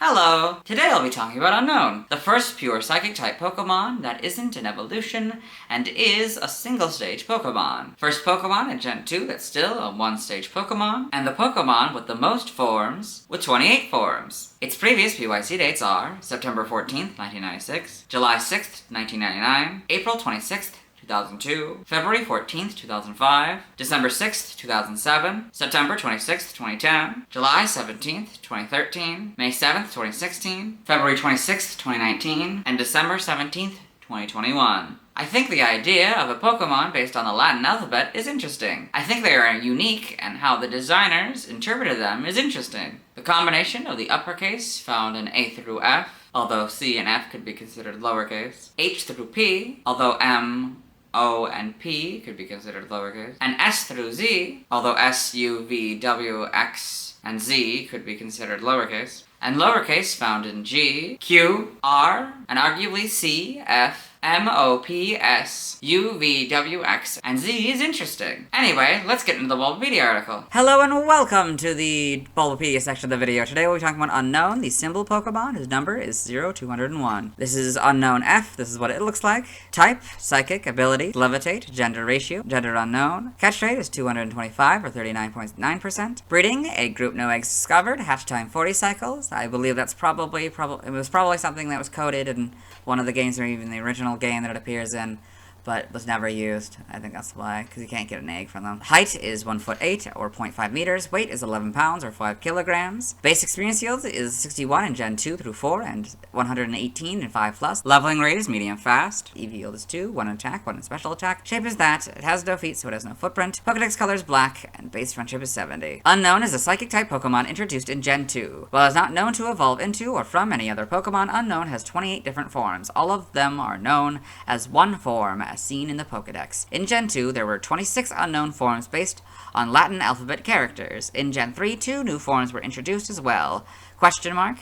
Hello! Today I'll be talking about Unown, the first pure Psychic-type Pokémon that isn't an evolution and is a single-stage Pokémon. First Pokémon in Gen 2 that's still a one-stage Pokémon, and the Pokémon with the most forms, with 28 forms. Its previous PYC dates are September 14th, 1996, July 6th, 1999, April 26th, 2002, February 14th, 2005, December 6th, 2007, September 26th, 2010, July 17th, 2013, May 7th, 2016, February 26th, 2019, and December 17th, 2021. I think the idea of a Pokémon based on the Latin alphabet is interesting. I think they are unique, and how the designers interpreted them is interesting. The combination of the uppercase found in A through F, although C and F could be considered lowercase, H through P, although M, O, and P could be considered lowercase, and S through Z, although S, U, V, W, X, and Z could be considered lowercase, and lowercase found in G, Q, R, and arguably C, F, M, O, P, S, U, V, W, X, and Z is interesting. Anyway, let's get into the Bulbapedia article. Hello and welcome to the Bulbapedia section of the video. Today we'll be talking about Unown, the symbol Pokemon, whose number is 0201. This is Unown F, this is what it looks like. Type, Psychic, Ability, Levitate, Gender Ratio, Gender Unknown. Catch rate is 225 or 39.9%. Breeding, egg group, no eggs discovered. Hatch time 40 cycles. I believe that's probably it was probably something that was coded in one of the games or even the original game that it appears in, but was never used. I think that's why, because you can't get an egg from them. Height is 1'8" or 0.5 meters. Weight is 11 pounds or 5 kilograms. Base experience yield is 61 in Gen 2 through 4 and 118 in 5+. Leveling rate is medium fast. EV yield is 2, 1 in attack, 1 in special attack. Shape is that. It has no feet, so it has no footprint. Pokedex color is black, and base friendship is 70. Unown is a Psychic-type Pokemon introduced in Gen 2. While it is not known to evolve into or from any other Pokemon, Unown has 28 different forms. All of them are known as one form, as seen in the Pokedex. In Gen 2, there were 26 Unown forms based on Latin alphabet characters. In Gen 3, 2 new forms were introduced as well. Question mark,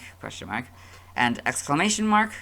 and exclamation mark.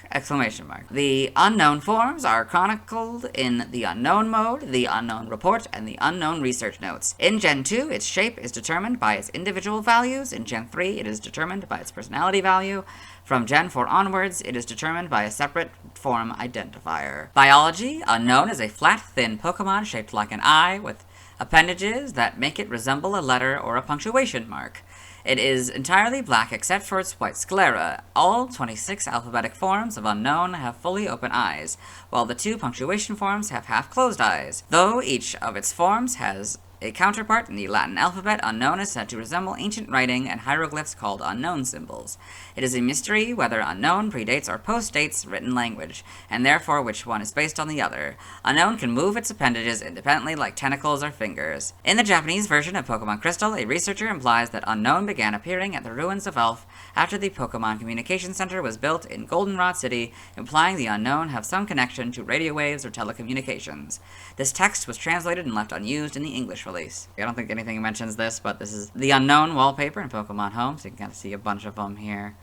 The Unown forms are chronicled in the Unown mode, the Unown report, and the Unown research notes. In Gen 2, its shape is determined by its individual values. In Gen 3, it is determined by its personality value. From Gen 4 onwards, it is determined by a separate form identifier. Biology, Unown is a flat, thin Pokemon shaped like an eye with appendages that make it resemble a letter or a punctuation mark. It is entirely black except for its white sclera. All 26 alphabetic forms of Unown have fully open eyes, while the 2 punctuation forms have half-closed eyes. Though each of its forms has a counterpart in the Latin alphabet, Unown is said to resemble ancient writing and hieroglyphs called Unown symbols. It is a mystery whether Unown predates or postdates written language, and therefore which one is based on the other. Unown can move its appendages independently like tentacles or fingers. In the Japanese version of Pokemon Crystal, a researcher implies that Unown began appearing at the ruins of Elf after the Pokemon Communication Center was built in Goldenrod City, implying the Unown have some connection to radio waves or telecommunications. This text was translated and left unused in the English release. I don't think anything mentions this, but this is the Unown wallpaper in Pokemon Home, so you can kind of see a bunch of them here.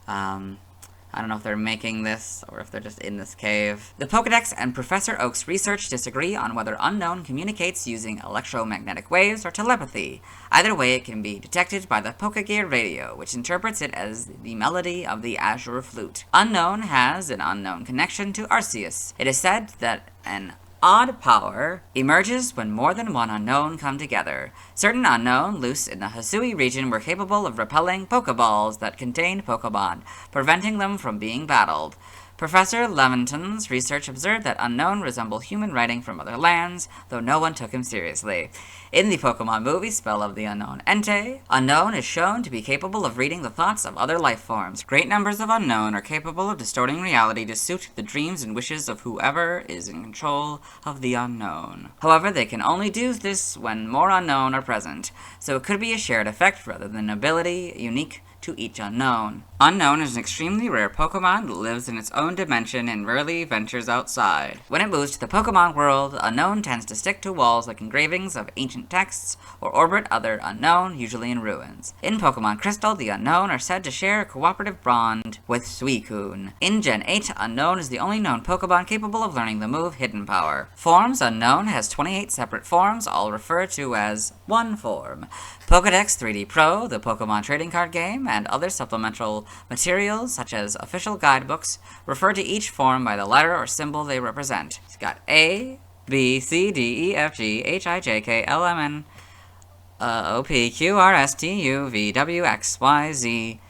I don't know if they're making this, or if they're just in this cave. The Pokedex and Professor Oak's research disagree on whether Unown communicates using electromagnetic waves or telepathy. Either way, it can be detected by the Pokegear radio, which interprets it as the melody of the Azure Flute. Unown has an unknown connection to Arceus. It is said that an odd power emerges when more than one Unown come together. Certain Unown loose in the Hisui region were capable of repelling Pokeballs that contained Pokemon, preventing them from being battled. Professor Leventon's research observed that Unown resembled human writing from other lands, though no one took him seriously. In the Pokemon movie Spell of the Unknown Entei, Unown is shown to be capable of reading the thoughts of other life forms. Great numbers of Unown are capable of distorting reality to suit the dreams and wishes of whoever is in control of the Unown. However, they can only do this when more Unown are present, so it could be a shared effect rather than an ability unique to each Unown. Unown is an extremely rare Pokemon that lives in its own dimension and rarely ventures outside. When it moves to the Pokemon world, Unown tends to stick to walls like engravings of ancient texts, or orbit other Unown, usually in ruins. In Pokemon Crystal, the Unown are said to share a cooperative bond with Suicune. In Gen 8, Unown is the only known Pokemon capable of learning the move Hidden Power. Forms, Unown has 28 separate forms, all referred to as one form. Pokedex 3D Pro, the Pokemon trading card game, and and other supplemental materials, such as official guidebooks, refer to each form by the letter or symbol they represent. It's got A, B, C, D, E, F, G, H, I, J, K, L, M, N, O, P, Q, R, S, T, U, V, W, X, Y, Z,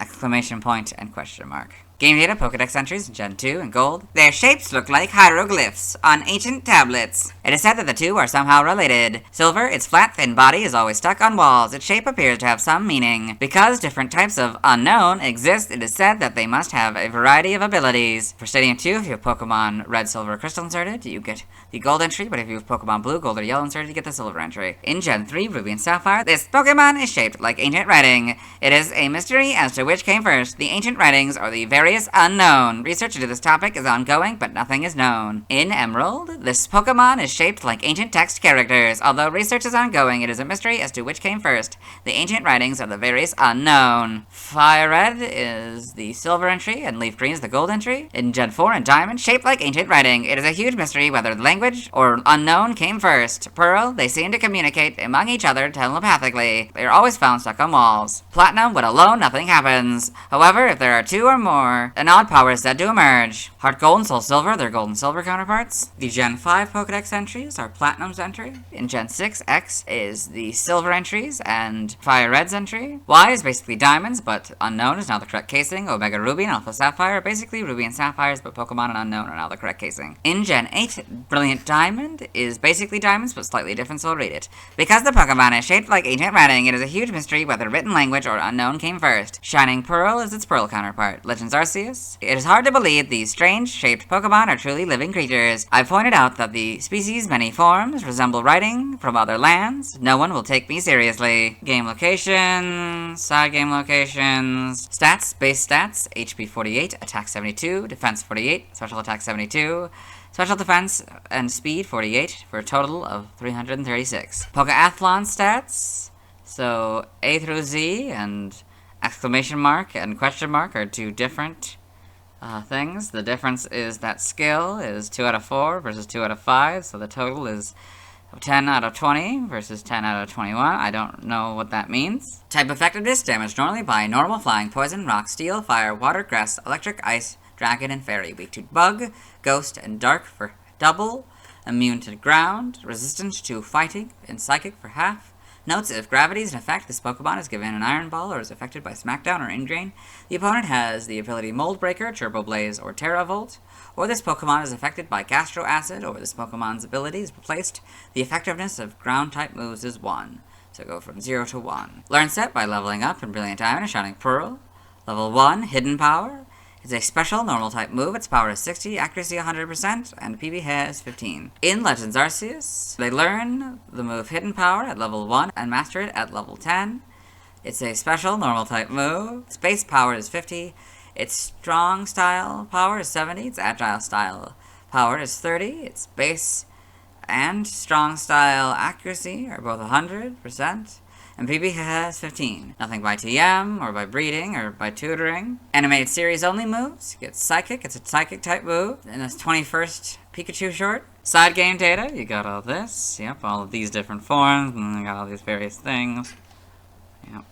exclamation point, and question mark. Game data Pokedex entries in Gen 2 in gold. Their shapes look like hieroglyphs on ancient tablets. It is said that the two are somehow related. Silver, its flat, thin body is always stuck on walls. Its shape appears to have some meaning. Because different types of Unown exist, it is said that they must have a variety of abilities. For Stadium 2, if you have Pokemon Red, Silver, Crystal inserted, you get the gold entry, but if you have Pokemon Blue, Gold, or Yellow inserted, you get the silver entry. In Gen 3, Ruby and Sapphire, this Pokemon is shaped like ancient writing. It is a mystery as to which came first, the ancient writings or the various unknown. Research into this topic is ongoing, but nothing is known. In Emerald, this Pokemon is shaped like ancient text characters. Although research is ongoing, it is a mystery as to which came first, the ancient writings or the various unknown. Fire Red is the silver entry, and Leaf Green is the gold entry. In Gen 4 and Diamond, shaped like ancient writing, it is a huge mystery whether the language or unknown came first. Pearl, they seem to communicate among each other telepathically. They are always found stuck on walls. Platinum, when alone, nothing happens. However, if there are two or more, an odd power is said to emerge. Heart Gold and Soul Silver, their gold and silver counterparts. The Gen 5 Pokedex entries are Platinum's entry. In Gen 6, X is the silver entries and Fire Red's entry. Y is basically diamonds, but unknown is now the correct casing. Omega Ruby and Alpha Sapphire are basically Ruby and Sapphires, but Pokemon and unknown are now the correct casing. In Gen 8, Brilliant Diamond is basically diamonds, but slightly different, so I'll read it. Because the Pokemon is shaped like ancient writing, it is a huge mystery whether written language or unknown came first. Shining Pearl is its Pearl counterpart. Legends Arceus. It is hard to believe these strange-shaped Pokemon are truly living creatures. I've pointed out that the species' many forms resemble writing from other lands. No one will take me seriously. Game locations, side game locations, stats, base stats, HP 48, attack 72, defense 48, special attack 72, special defense and speed 48, for a total of 336. Pokeathlon stats, so A through Z and exclamation mark and question mark are two different things. The difference is that skill is 2 out of 4 versus 2 out of 5, so the total is 10 out of 20 versus 10 out of 21. I don't know what that means. Type effectiveness, damage normally by normal, flying, poison, rock, steel, fire, water, grass, electric, ice, dragon, and fairy. Weak to bug, ghost, and dark for double. Immune to ground, resistant to fighting, and psychic for half. Notes, if gravity is in effect, this Pokemon is given an Iron Ball or is affected by Smackdown or Ingrain. The opponent has the ability Mold Breaker, Turbo Blaze, or Terra Volt. Or this Pokemon is affected by Gastro Acid, or this Pokemon's ability is replaced. The effectiveness of ground-type moves is 1. So go from 0 to 1. Learn set by leveling up in Brilliant Diamond and Shining Pearl. Level 1, Hidden Power. It's a special normal-type move. Its power is 60, accuracy 100%, and PB has 15. In Legends Arceus, they learn the move Hidden Power at level 1 and master it at level 10. It's a special normal-type move. Its base power is 50. Its strong style power is 70. Its agile style power is 30. Its base and strong style accuracy are both 100%. And PB has 15. Nothing by TM, or by breeding, or by tutoring. Animated series only moves. You get Psychic, it's a Psychic type move. In this 21st Pikachu short. Side game data, you got all this. Yep, all of these different forms, and then you got all these various things. Yep.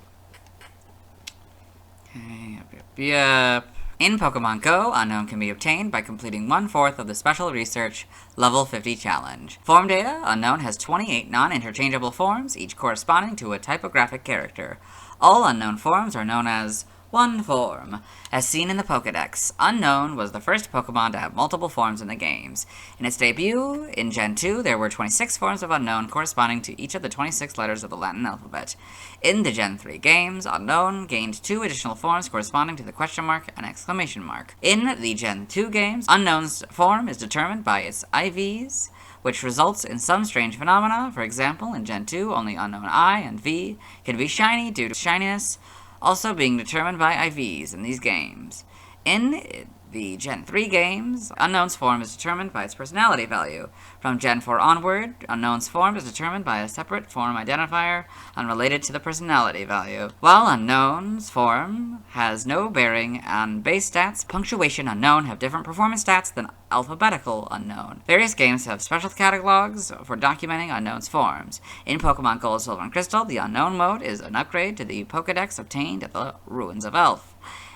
Okay, yep. In Pokemon Go, Unown can be obtained by completing 1/4 of the Special Research Level 50 Challenge. Form data, Unown has 28 non-interchangeable forms, each corresponding to a typographic character. All unknown forms are known as one form. As seen in the Pokedex, Unown was the first Pokemon to have multiple forms in the games. In its debut, in Gen 2, there were 26 forms of Unown corresponding to each of the 26 letters of the Latin alphabet. In the Gen 3 games, Unown gained 2 additional forms corresponding to the question mark and exclamation mark. In the Gen 2 games, Unown's form is determined by its IVs, which results in some strange phenomena. For example, in Gen 2, only Unown I and V can be shiny due to shininess, also being determined by IVs in these games. In the Gen 3 games, Unown's form is determined by its personality value. From Gen 4 onward, Unown's form is determined by a separate form identifier unrelated to the personality value. While Unown's form has no bearing on base stats, punctuation Unown have different performance stats than alphabetical Unown. Various games have special catalogs for documenting Unown's forms. In Pokemon Gold, Silver, and Crystal, the Unown mode is an upgrade to the Pokedex obtained at the Ruins of Elf.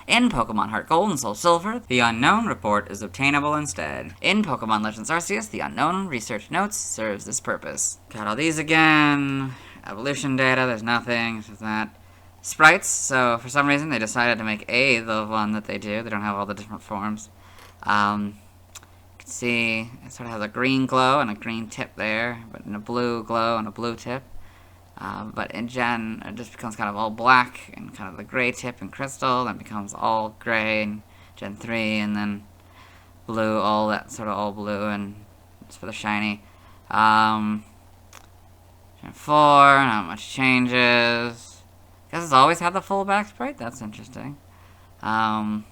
In Pokemon Heart Gold and Soul Silver, the Unown report is obtainable instead. In Pokemon Legends Arceus, the Unown research notes serves this purpose. Got all these again. Evolution data, there's nothing. It's just that. Sprites, so for some reason they decided to make A the one that they do. They don't have all the different forms. You can see it sort of has a green glow and a green tip there, but in a blue glow and a blue tip. But in Gen, it just becomes kind of all black and kind of the gray tip in Crystal, then becomes all gray in Gen 3, and then blue, all that sort of all blue, and it's for the shiny. Gen 4, not much changes. Guess it's always had the full back sprite, that's interesting. Yep.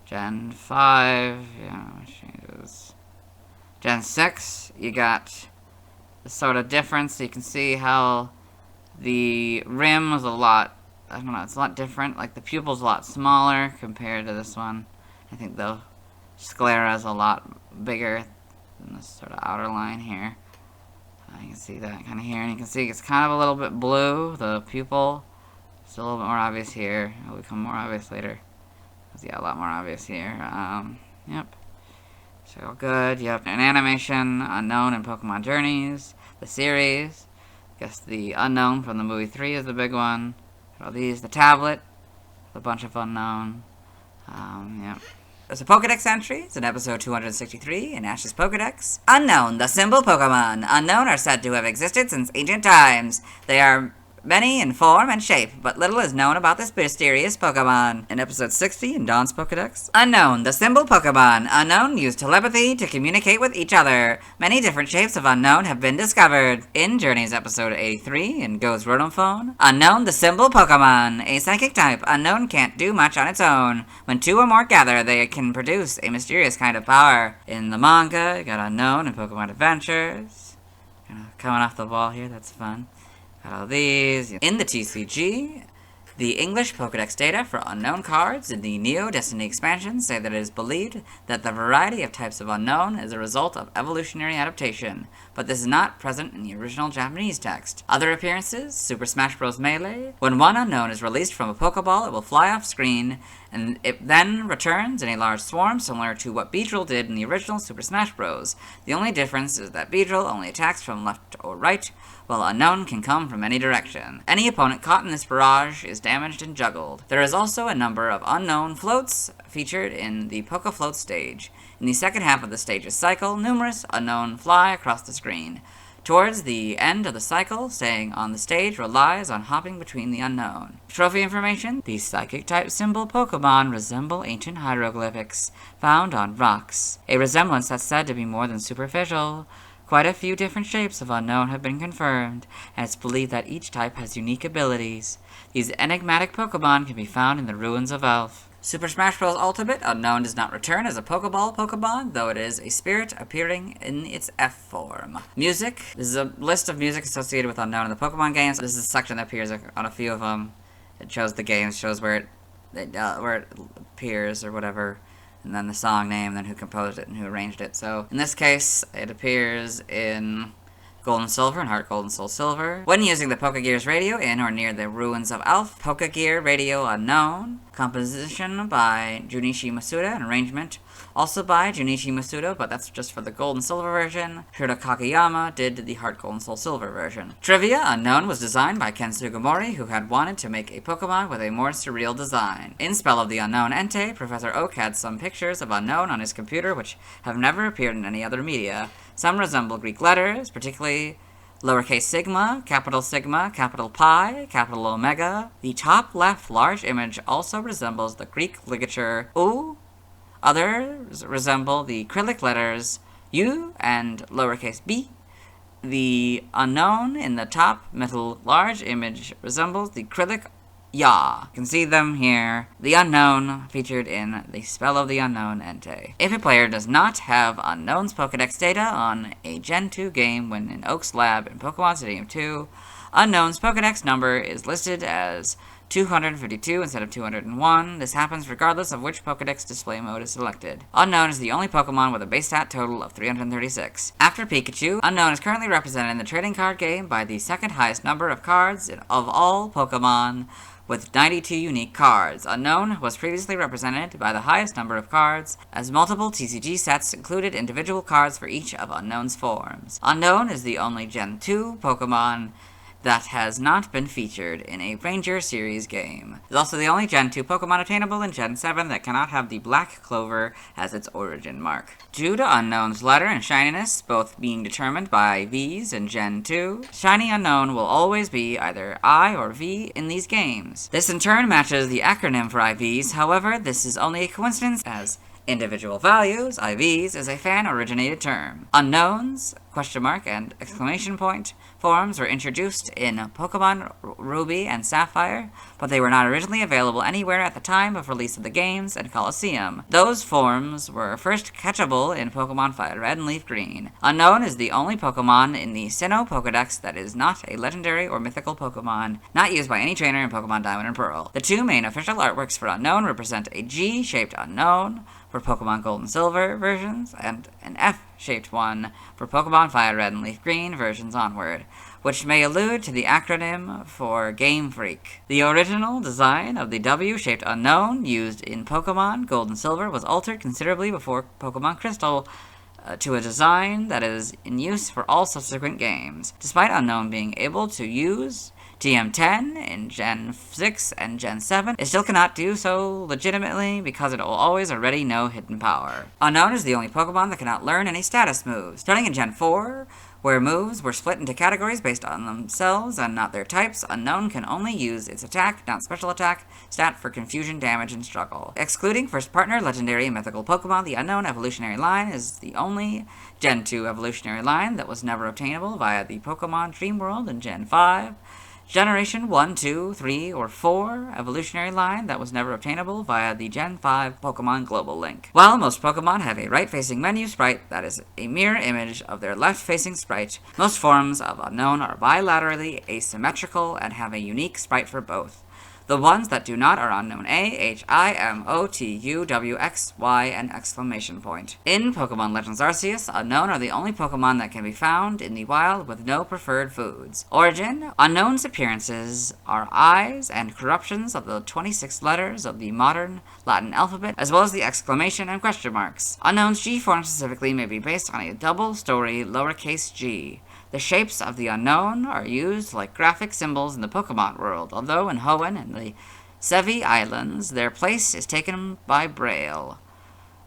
Gen 5, yeah, not much changes. Gen 6, you got the sort of difference. You can see how the rim is a lot, I don't know, it's a lot different. Like the pupil's a lot smaller compared to this one. I think the sclera is a lot bigger than this sort of outer line here. You can see that kind of here, and you can see it's kind of a little bit blue. The pupil is a little bit more obvious here. It'll become more obvious later. Yeah, a lot more obvious here. Yep. So good. Yep. An animation Unown in Pokemon Journeys, the series. I guess the Unown from the movie 3 is the big one. All these, the tablet, a bunch of Unown. Yep. There's a Pokedex entry. It's in episode 263 in Ash's Pokedex. Unown, the symbol Pokemon. Unown are said to have existed since ancient times. They are many in form and shape, but little is known about this mysterious Pokemon. In episode 60 in Dawn's Pokedex, Unown, the symbol Pokemon. Unown use telepathy to communicate with each other. Many different shapes of Unown have been discovered. In Journeys episode 83 in Go's Rotomphone, Unown, the symbol Pokemon. A psychic type, Unown can't do much on its own. When two or more gather, they can produce a mysterious kind of power. In the manga, you got Unown in Pokemon Adventures. Kind of coming off the wall here, that's fun. Got all these. In the TCG, the English Pokedex data for Unown cards in the Neo Destiny expansion say that it is believed that the variety of types of Unown is a result of evolutionary adaptation, but this is not present in the original Japanese text. Other appearances, Super Smash Bros. Melee. When one Unown is released from a Pokeball, it will fly off screen, and it then returns in a large swarm similar to what Beedrill did in the original Super Smash Bros. The only difference is that Beedrill only attacks from left or right, while Unown can come from any direction. Any opponent caught in this barrage is damaged and juggled. There is also a number of Unown floats featured in the Poke-Float stage. In the second half of the stage's cycle, numerous Unown fly across the screen. Towards the end of the cycle, staying on the stage relies on hopping between the Unown. Trophy information: the Psychic-type symbol Pokemon resemble ancient hieroglyphics found on rocks, a resemblance that's said to be more than superficial. Quite a few different shapes of Unown have been confirmed, and it's believed that each type has unique abilities. These enigmatic Pokemon can be found in the Ruins of Elf. Super Smash Bros. Ultimate, Unown does not return as a Pokeball Pokemon, though it is a spirit appearing in its F form. Music. This is a list of music associated with Unown in the Pokemon games. This is a section that appears on a few of them. It shows the games, shows where it appears or whatever, and then the song name, then who composed it and who arranged it. So in this case, it appears in Gold and Silver and Heart Gold and Soul Silver. When using the Pokegear's radio in or near the Ruins of Elf, Pokegear Radio Unown. Composition by Junichi Masuda and arrangement also by Junichi Masuda, but that's just for the Gold and Silver version. Shiro Kakeyama did the Heart Gold and Soul Silver version. Trivia: Unown was designed by Ken Sugimori, who had wanted to make a Pokemon with a more surreal design. In Spell of the Unown Entei, Professor Oak had some pictures of Unown on his computer which have never appeared in any other media. Some resemble Greek letters, particularly lowercase sigma, capital pi, capital omega. The top left large image also resembles the Greek ligature U. Others resemble the Cyrillic letters U and lowercase b. The Unown in the top middle large image resembles the Cyrillic Ya. You can see them here. The Unown, featured in the Spell of the Unknown Entei. If a player does not have Unown's Pokedex data on a Gen 2 game when in Oak's lab in Pokemon Stadium 2, Unown's Pokedex number is listed as 252 instead of 201. This happens regardless of which Pokedex display mode is selected. Unown is the only Pokemon with a base stat total of 336. After Pikachu, Unown is currently represented in the trading card game by the second highest number of cards of all Pokemon, with 92 unique cards. Unown was previously represented by the highest number of cards, as multiple TCG sets included individual cards for each of Unown's forms. Unown is the only Gen 2 Pokemon that has not been featured in a Ranger series game. It's also the only Gen 2 Pokemon attainable in Gen 7 that cannot have the Black Clover as its origin mark. Due to Unown's letter and shininess both being determined by Vs in Gen 2, Shiny Unown will always be either I or V in these games. This in turn matches the acronym for IVs, however, this is only a coincidence as individual values, IVs, is a fan-originated term. Unknowns, question mark, and exclamation point forms were introduced in Pokemon Ruby and Sapphire, but they were not originally available anywhere at the time of release of the games and Colosseum. Those forms were first catchable in Pokemon Fire Red and Leaf Green. Unown is the only Pokemon in the Sinnoh Pokedex that is not a legendary or mythical Pokemon, not used by any trainer in Pokemon Diamond and Pearl. The two main official artworks for Unown represent a G-shaped Unown for Pokemon Gold and Silver versions, and an F-shaped one for Pokemon Fire Red and Leaf Green versions onward, which may allude to the acronym for Game Freak. The original design of the W-shaped Unown used in Pokemon Gold and Silver was altered considerably before Pokemon Crystal to a design that is in use for all subsequent games. Despite Unown being able to use TM10 in Gen 6 and Gen 7, it still cannot do so legitimately because it will always already know hidden power. Unown is the only Pokemon that cannot learn any status moves. Starting in Gen 4, where moves were split into categories based on themselves and not their types, Unown can only use its attack, not special attack, stat for confusion, damage, and struggle. Excluding first partner, legendary, and mythical Pokemon, the Unown evolutionary line is the only Gen 2 evolutionary line that was never obtainable via the Pokemon Dream World in Gen 5. Generation 1, 2, 3, or 4 evolutionary line that was never obtainable via the Gen 5 Pokemon Global Link. While most Pokemon have a right-facing menu sprite that is a mirror image of their left-facing sprite, most forms of Unown are bilaterally asymmetrical and have a unique sprite for both. The ones that do not are Unown A, H, I, M, O, T, U, W, X, Y, and exclamation point. In Pokemon Legends Arceus, Unown are the only Pokemon that can be found in the wild with no preferred foods. Origin: Unown's appearances are I's and corruptions of the 26 letters of the modern Latin alphabet, as well as the exclamation and question marks. Unown's G form specifically may be based on a double-story lowercase g. The shapes of the Unown are used like graphic symbols in the Pokemon world, although in Hoenn and the Sevi Islands, their place is taken by Braille.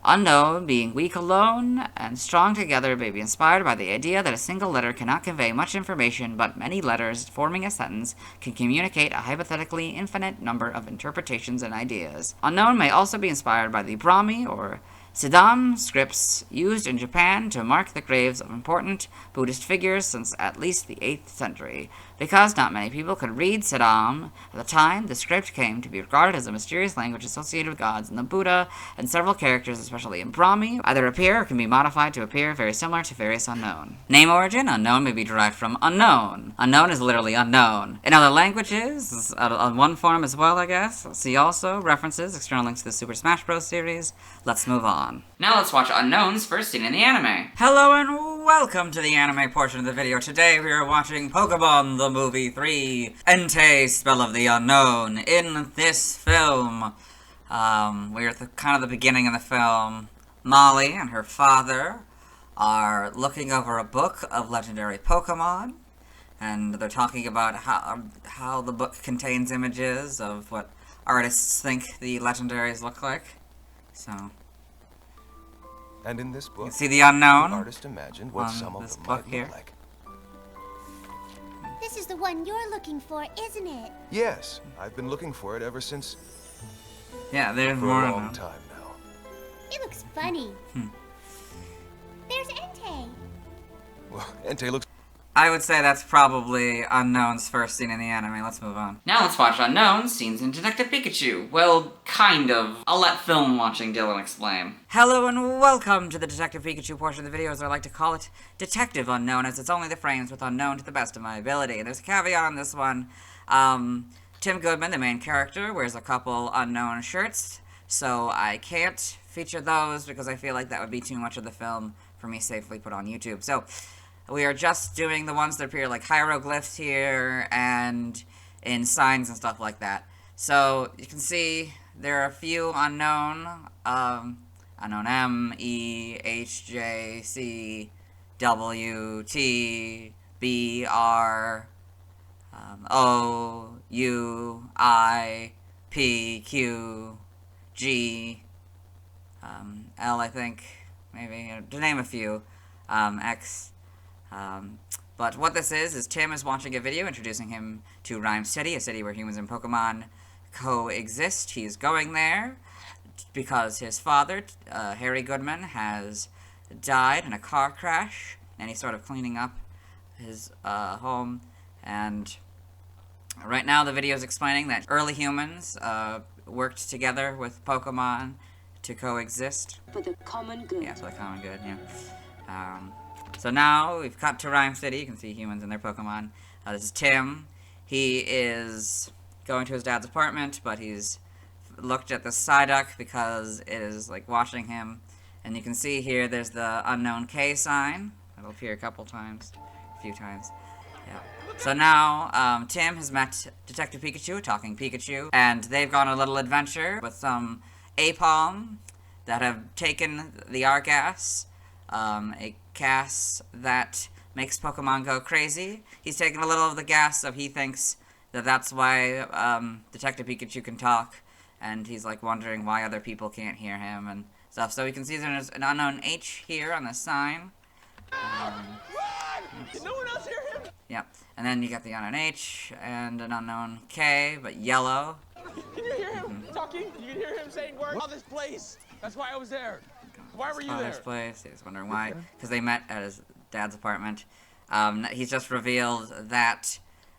Unown, being weak alone and strong together, may be inspired by the idea that a single letter cannot convey much information, but many letters forming a sentence can communicate a hypothetically infinite number of interpretations and ideas. Unown may also be inspired by the Brahmi or Siddham scripts used in Japan to mark the graves of important Buddhist figures since at least the 8th century. Because not many people could read Siddham at the time, the script came to be regarded as a mysterious language associated with gods and the Buddha, and several characters, especially in Brahmi, either appear or can be modified to appear very similar to various Unown. Name origin: Unown may be derived from unknown. Unknown is literally unknown. In other languages, on one form as well, I guess. See also references, external links to the Super Smash Bros. Series. Let's move on. Now let's watch Unown's first scene in the anime. Hello and welcome to the anime portion of the video. Today we are watching Pokémon the Movie 3, Entei Spell of the Unknown. In this film, we're at the beginning of the film. Molly and her father are looking over a book of legendary Pokémon, and they're talking about how the book contains images of what artists think the legendaries look like. So, and in this book, you see the Unown. The artist imagined what some of them might look like. This is the one you're looking for, isn't it? Yes, I've been looking for it ever since. Yeah, there's for more. a long time now. It looks funny. There's Entei. Well, Entei looks. I would say that's probably Unown's first scene in the anime. Let's move on. Now let's watch Unown scenes in Detective Pikachu. Well, kind of. I'll let film watching Dylan explain. Hello and welcome to the Detective Pikachu portion of the video, as I like to call it, Detective Unown, as it's only the frames with Unown to the best of my ability. And there's a caveat on this one. Tim Goodman, the main character, wears a couple Unown shirts, so I can't feature those because I feel like that would be too much of the film for me safely put on YouTube. So we are just doing the ones that appear like hieroglyphs here and in signs and stuff like that. So you can see there are a few Unown, Unown M, E, H, J, C, W, T, B, R, O, U, I, P, Q, G, L, I think, maybe, to name a few, X. But what this is Tim is watching a video introducing him to Rhyme City, a city where humans and Pokemon coexist. He's going there because his father, Harry Goodman, has died in a car crash, and he's sort of cleaning up his home. And right now the video is explaining that early humans worked together with Pokemon to coexist. For the common good. Yeah, for the common good, yeah. So now we've cut to Rhyme City. You can see humans and their Pokemon. This is Tim. He is going to his dad's apartment, but he's looked at the Psyduck because it is like watching him. And you can see here there's the unknown K sign. It'll appear a few times. Yeah. So now Tim has met Detective Pikachu, Talking Pikachu, and they've gone on a little adventure with some Apalm that have taken the Argas, a gas that makes Pokemon go crazy. He's taken a little of the gas, so he thinks that that's why Detective Pikachu can talk, and he's like wondering why other people can't hear him and stuff. So you can see there's an unknown H here on the sign. Did no one else hear him? Yep. And then you got the unknown H and an unknown K, but yellow. Can you hear him talking? You can hear him saying words. Oh, this place. That's why I was there. Why were you there? Father's place. He's wondering why. Because they met at his dad's apartment. He's just revealed that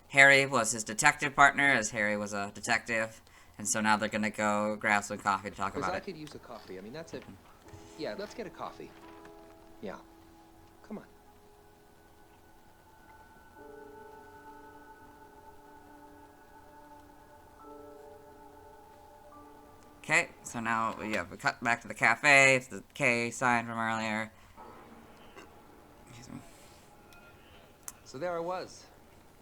Harry was his detective partner, as Harry was a detective. And so now they're going to go grab some coffee to talk about I it. could use a coffee. I mean, that's it. Yeah, let's get a coffee. Yeah. Come on. Okay, so now we cut back to the cafe. It's the K sign from earlier. So there I was,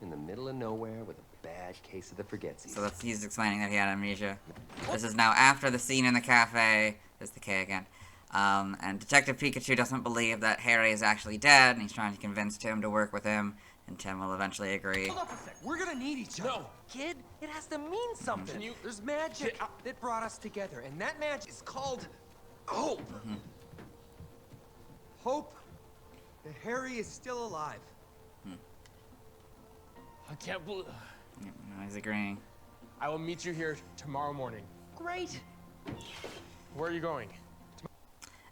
in the middle of nowhere with a bad case of the forgetsies. So he's explaining that he had amnesia. This is now after the scene in the cafe. There's the K again. And Detective Pikachu doesn't believe that Harry is actually dead, and he's trying to convince Tim to work with him, and Tim will eventually agree. Hold up a sec. We're gonna need each other. No. Kid, it has to mean something. There's magic that brought us together, and that magic is called hope. Hope that Harry is still alive. I can't believe. No, he's agreeing. I will meet you here tomorrow morning. Great. Where are you going?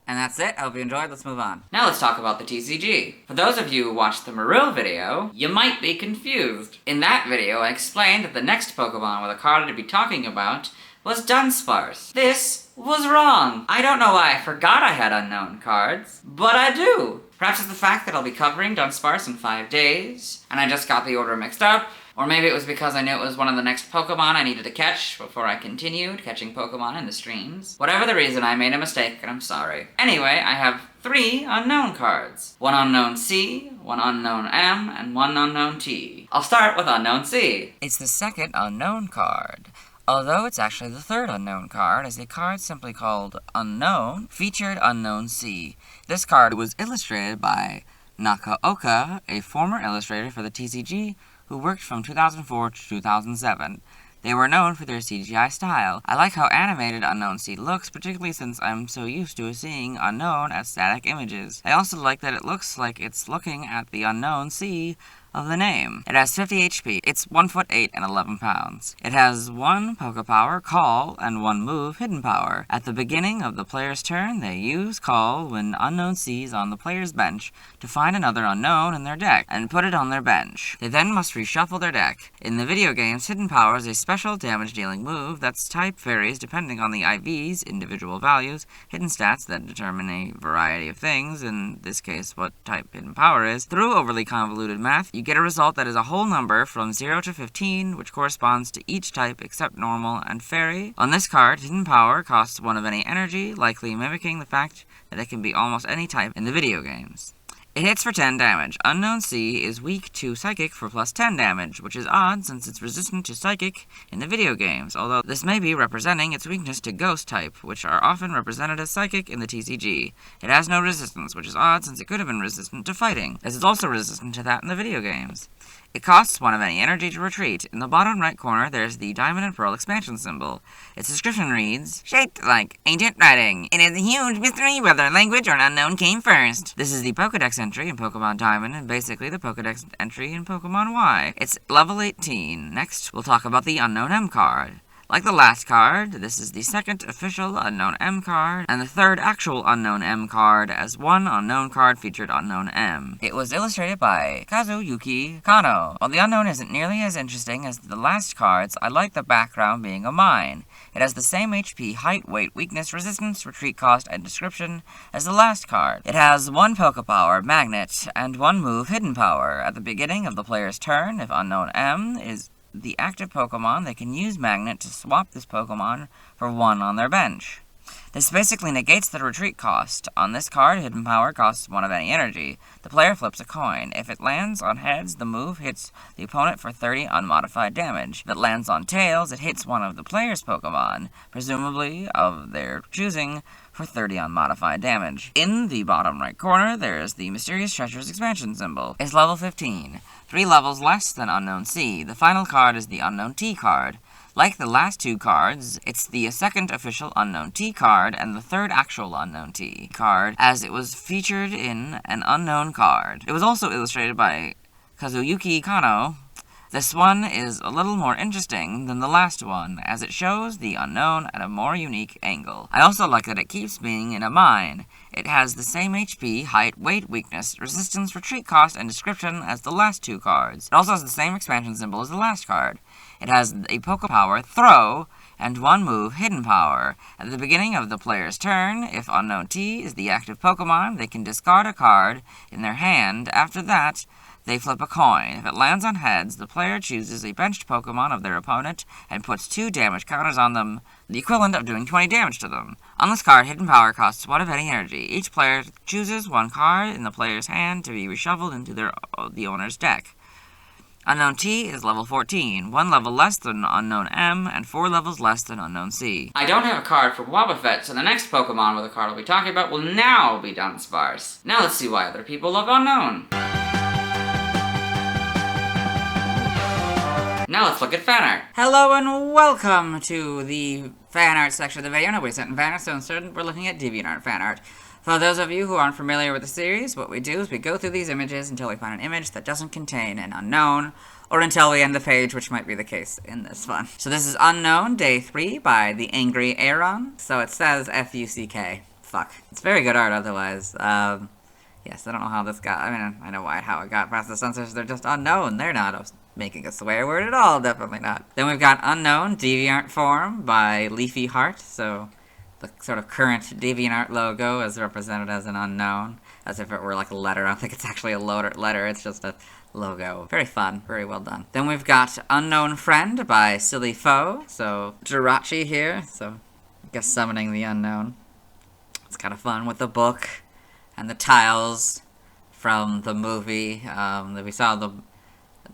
And that's it. I hope you enjoyed. Let's move on. Now let's talk about the TCG. For those of you who watched the Marill video, you might be confused. In that video, I explained that the next Pokemon with a card to be talking about was Dunsparce. This was wrong. I don't know why I forgot I had unknown cards, but I do. Perhaps it's the fact that I'll be covering Dunsparce in 5 days, and I just got the order mixed up. Or maybe it was because I knew it was one of the next Pokemon I needed to catch before I continued catching Pokemon in the streams. Whatever the reason, I made a mistake, and I'm sorry. Anyway, I have 3 unknown cards. 1 unknown C, 1 unknown M, and 1 unknown T. I'll start with unknown C. It's the second unknown card. Although it's actually the third unknown card, as a card simply called Unown featured unknown C. This card was illustrated by Nakaoka, a former illustrator for the TCG, who worked from 2004 to 2007. They were known for their CGI style. I like how animated Unknown C looks, particularly since I'm so used to seeing Unown as static images. I also like that it looks like it's looking at the Unknown C of the name. It has 50 HP. It's 1 foot 8 and 11 pounds. It has 1 Poké Power, Call, and 1 move, Hidden Power. At the beginning of the player's turn, they use Call when Unown sees on the player's bench to find another Unown in their deck and put it on their bench. They then must reshuffle their deck. In the video games, Hidden Power is a special damage-dealing move that's type varies depending on the IV's individual values, hidden stats that determine a variety of things, in this case what type Hidden Power is. Through overly convoluted math, you get a result that is a whole number from 0 to 15, which corresponds to each type except Normal and Fairy. On this card, Hidden Power costs 1 of any energy, likely mimicking the fact that it can be almost any type in the video games. It hits for 10 damage. Unown C is weak to Psychic for plus 10 damage, which is odd since it's resistant to Psychic in the video games, although this may be representing its weakness to Ghost type, which are often represented as Psychic in the TCG. It has no resistance, which is odd since it could have been resistant to Fighting, as it's also resistant to that in the video games. It costs 1 of any energy to retreat. In the bottom right corner, there's the Diamond and Pearl expansion symbol. Its description reads, shaped like ancient writing. It is a huge mystery whether language or an unknown came first. This is the Pokedex entry in Pokemon Diamond and basically the Pokedex entry in Pokemon Y. It's level 18. Next, we'll talk about the Unown M card. Like the last card, this is the second official Unown M card, and the third actual Unown M card, as one Unown card featured Unown M. It was illustrated by Kazuyuki Kano. While the Unown isn't nearly as interesting as the last cards, I like the background being a mine. It has the same HP, height, weight, weakness, resistance, retreat cost, and description as the last card. It has 1 Poké Power, Magnet, and 1 move, Hidden Power. At the beginning of the player's turn, if Unown M is the active Pokemon, they can use Magnet to swap this Pokemon for 1 on their bench. This basically negates the retreat cost. On this card, Hidden Power costs 1 of any energy. The player flips a coin. If it lands on heads, the move hits the opponent for 30 unmodified damage. If it lands on tails, it hits one of the player's Pokemon, presumably of their choosing, for 30 unmodified damage. In the bottom right corner, there is the Mysterious Treasures expansion symbol. It's level 15, 3 levels less than Unown C. The final card is the Unown T card. Like the last 2 cards, it's the second official Unown T card and the third actual Unown T card, as it was featured in an Unown card. It was also illustrated by Kazuyuki Kano. This one is a little more interesting than the last one, as it shows the Unown at a more unique angle. I also like that it keeps being in a mine. It has the same HP, height, weight, weakness, resistance, retreat cost, and description as the last 2 cards. It also has the same expansion symbol as the last card. It has a Poké Power, Throw, and 1 move, Hidden Power. At the beginning of the player's turn, if Unown T is the active Pokemon, they can discard a card in their hand. After that, they flip a coin. If it lands on heads, the player chooses a benched Pokemon of their opponent and puts 2 damage counters on them, the equivalent of doing 20 damage to them. On this card, Hidden Power costs 1 of any energy. Each player chooses 1 card in the player's hand to be reshuffled into the owner's deck. Unown T is level 14, 1 level less than Unown M, and 4 levels less than Unown C. I don't have a card for Wobbuffet, so the next Pokemon with a card I'll be talking about will now be Dunsparce. Now let's see why other people love Unown. Now let's look at fan art. Hello and welcome to the fan art section of the video. Nobody sent in fan art, so instead we're looking at DeviantArt fan art. For those of you who aren't familiar with the series, what we do is we go through these images until we find an image that doesn't contain an Unown, or until we end the page, which might be the case in this one. So this is Unown, Day 3 by The Angry Aaron. So it says F-U-C-K. Fuck. It's very good art otherwise. Yes, I don't know how this got, I mean, I know how it got past the censors. They're just Unown. They're not making a swear word at all, definitely not. Then we've got Unown, DeviantArt form by Leafy Heart. So the sort of current DeviantArt logo is represented as an Unown, as if it were like a letter. I don't think it's actually a letter, it's just a logo. Very fun, very well done. Then we've got Unknown Friend by Silly Foe, so Jirachi here, so I guess summoning the Unown. It's kind of fun with the book and the tiles from the movie. We saw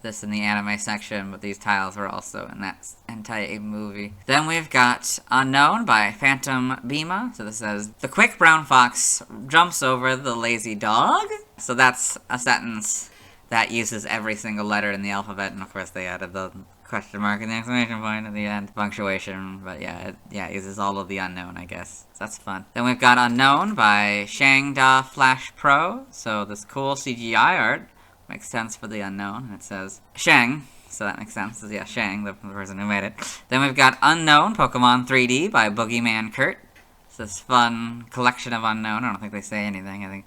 this in the anime section, but these tiles were also in that entire movie. Then we've got Unown by Phantom Bima. So this says, the quick brown fox jumps over the lazy dog. So that's a sentence that uses every single letter in the alphabet, and of course they added the question mark and the exclamation point at the end. Punctuation, but yeah, it uses all of the Unown, I guess. So that's fun. Then we've got Unown by Shangda Flash Pro. So this cool CGI art makes sense for the unknown. And it says Shang, so that makes sense. Yeah, Shang, the person who made it. Then we've got Unown Pokemon 3D by Boogeyman Kurt. It's this fun collection of unknown. I don't think they say anything. I think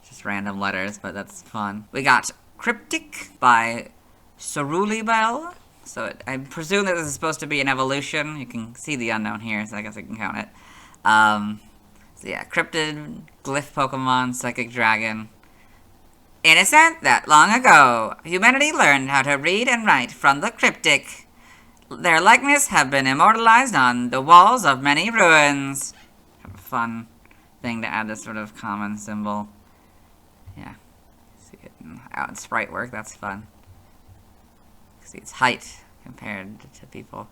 it's just random letters, but that's fun. We got Cryptic by Cerulli Bell. So I presume that this is supposed to be an evolution. You can see the unknown here, so I guess I can count it. So yeah, Cryptid, Glyph Pokemon, Psychic Dragon. Innocent, that long ago, humanity learned how to read and write from the cryptic. Their likeness have been immortalized on the walls of many ruins. Kind of a fun thing to add this sort of common symbol. Yeah, see it out in sprite work, that's fun. See its height compared to people.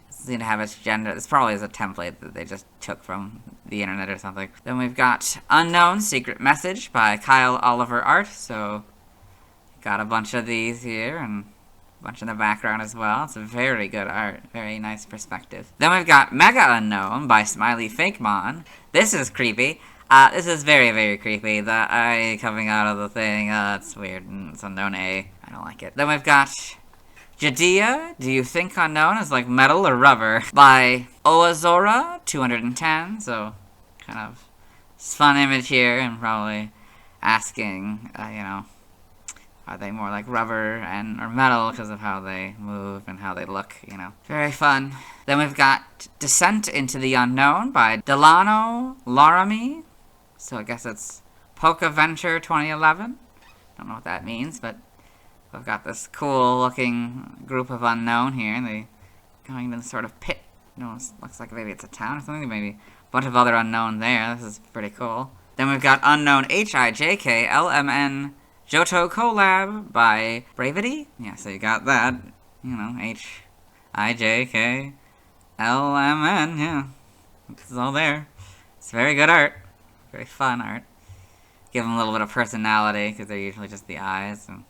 It seems to have its gender. This probably is a template that they just took from the internet or something. Then we've got Unown Secret Message by Kyle Oliver Art. So, got a bunch of these here and a bunch in the background as well. It's a very good art. Very nice perspective. Then we've got Mega Unknown by Smiley Fakemon. This is creepy. This is very, very creepy. The eye coming out of the thing. It's weird. It's unknown A. I don't like it. Then we've got Jadea, Do You Think Unknown is like metal or rubber, by Oazora 210, so kind of fun image here, and probably asking, you know, are they more like rubber or metal because of how they move and how they look, you know. Very fun. Then we've got Descent into the Unknown by Delano Laramie, so I guess it's Pokeventure 2011. Don't know what that means, but we've got this cool-looking group of unknown here, and they going to the sort of pit. Looks like maybe it's a town or something. Maybe a bunch of other unknown there. This is pretty cool. Then we've got Unown HIJKLMN Johto Collab by Bravity. Yeah, so you got that. You know, HIJKLMN. Yeah, it's all there. It's very good art. Very fun art. Give them a little bit of personality because they're usually just the eyes. And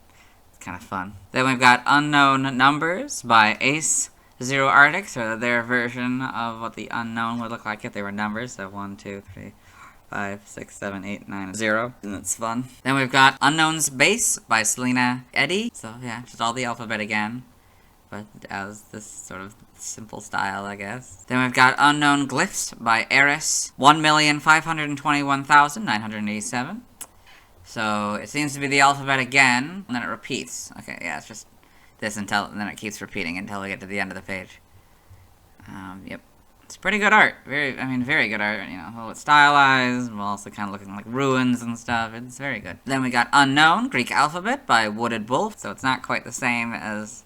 kind of fun. Then we've got Unknown Numbers by Ace Zero Arctic, or their version of what the unknown would look like if they were numbers. So 1, 2, 3, 5, 6, 7, 8, 9, 0. And that's fun. Then we've got Unknown's Base by Selena Eddy. So yeah, just all the alphabet again, but as this sort of simple style, I guess. Then we've got Unknown Glyphs by Eris 1,521,987. So, it seems to be the alphabet again, and then it repeats. Okay, yeah, it's just this and then it keeps repeating until we get to the end of the page. Yep. It's pretty good art. Very good art, you know, a little bit stylized, while also kind of looking like ruins and stuff. It's very good. Then we got Unknown Greek Alphabet by Wooded Wolf, so it's not quite the same as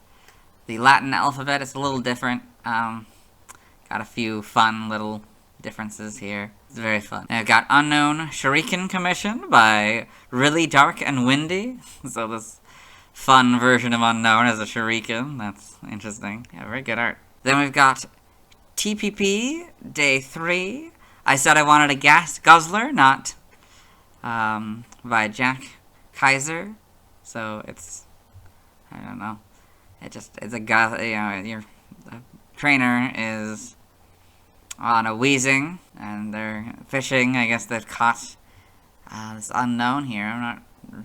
the Latin alphabet. It's a little different. Got a few fun little differences here. It's very fun. I've got Unknown Shuriken Commission by Really Dark and Windy. So this fun version of Unknown as a shuriken. That's interesting. Yeah, very good art. Then we've got TPP Day 3. I Said I Wanted a Gas Guzzler, not by Jack Kaiser. So it's, I don't know. It's a gas, you know, your trainer is on a wheezing, and they're fishing. I guess they've caught this unknown here. I'm not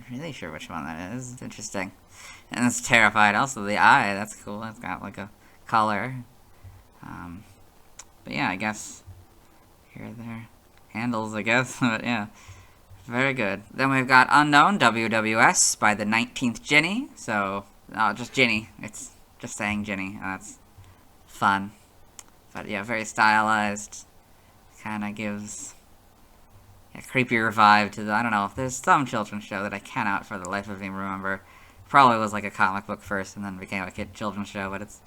really sure which one that is. It's interesting. And it's terrified. Also, the eye, that's cool. It's got like a color. But yeah, I guess here are their handles, I guess. But yeah, very good. Then we've got Unknown WWS by the 19th Ginny. So, just Ginny. It's just saying Ginny. That's fun. But yeah, very stylized. Kind of gives a creepier vibe to the, I don't know, if there's some children's show that I cannot for the life of me remember. Probably was like a comic book first and then became a kid children's show, but it's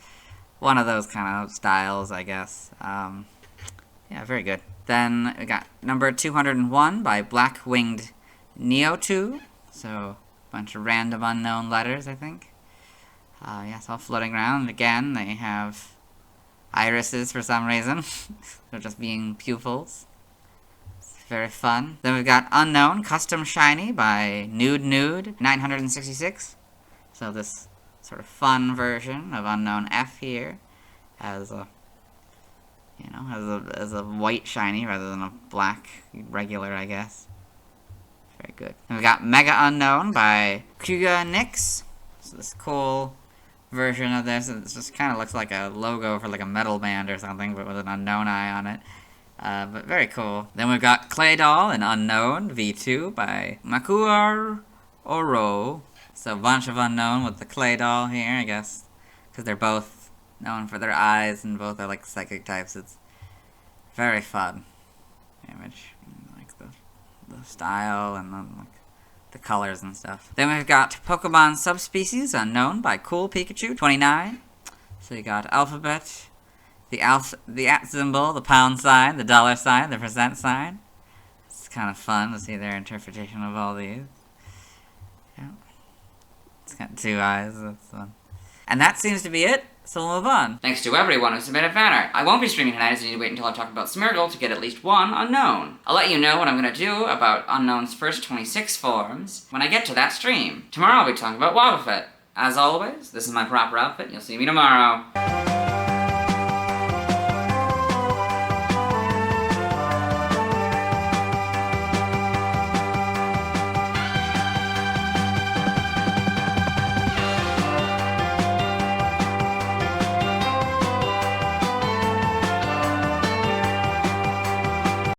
one of those kind of styles, I guess. Yeah, very good. Then we got number 201 by Black Winged Neo2. So, a bunch of random unknown letters, I think. Yeah, it's all floating around. Again, they have irises for some reason. They're just being pupils. It's very fun. Then we've got Unknown Custom Shiny by Nude 966. So this sort of fun version of Unknown F here has a, you know, has a white shiny rather than a black regular, I guess. Very Good. And we got Mega Unknown by Kuga Nix. So this cool version of this. It just kind of looks like a logo for like a metal band or something, but with an unknown eye on it. But very cool. Then we've got Clay Doll and Unown V2 by Makuar Oro. So a bunch of Unown with the Clay Doll here, I guess, because they're both known for their eyes and both are like psychic types. It's very fun image, like the style and the colors and stuff. Then we've got Pokemon Subspecies Unknown by Cool Pikachu 29. So you got alphabet, the at symbol, the pound sign, the dollar sign, the percent sign. It's kind of fun to see their interpretation of all these. Yeah. It's got 2 eyes, that's fun. And that seems to be it, so we'll move on. Thanks to everyone who submitted fan art. I won't be streaming tonight as you need to wait until I talk about Smeargle to get at least one Unown. I'll let you know what I'm gonna do about Unown's first 26 forms when I get to that stream. Tomorrow I'll be talking about Wobbuffet. As always, this is my proper outfit. You'll see me tomorrow.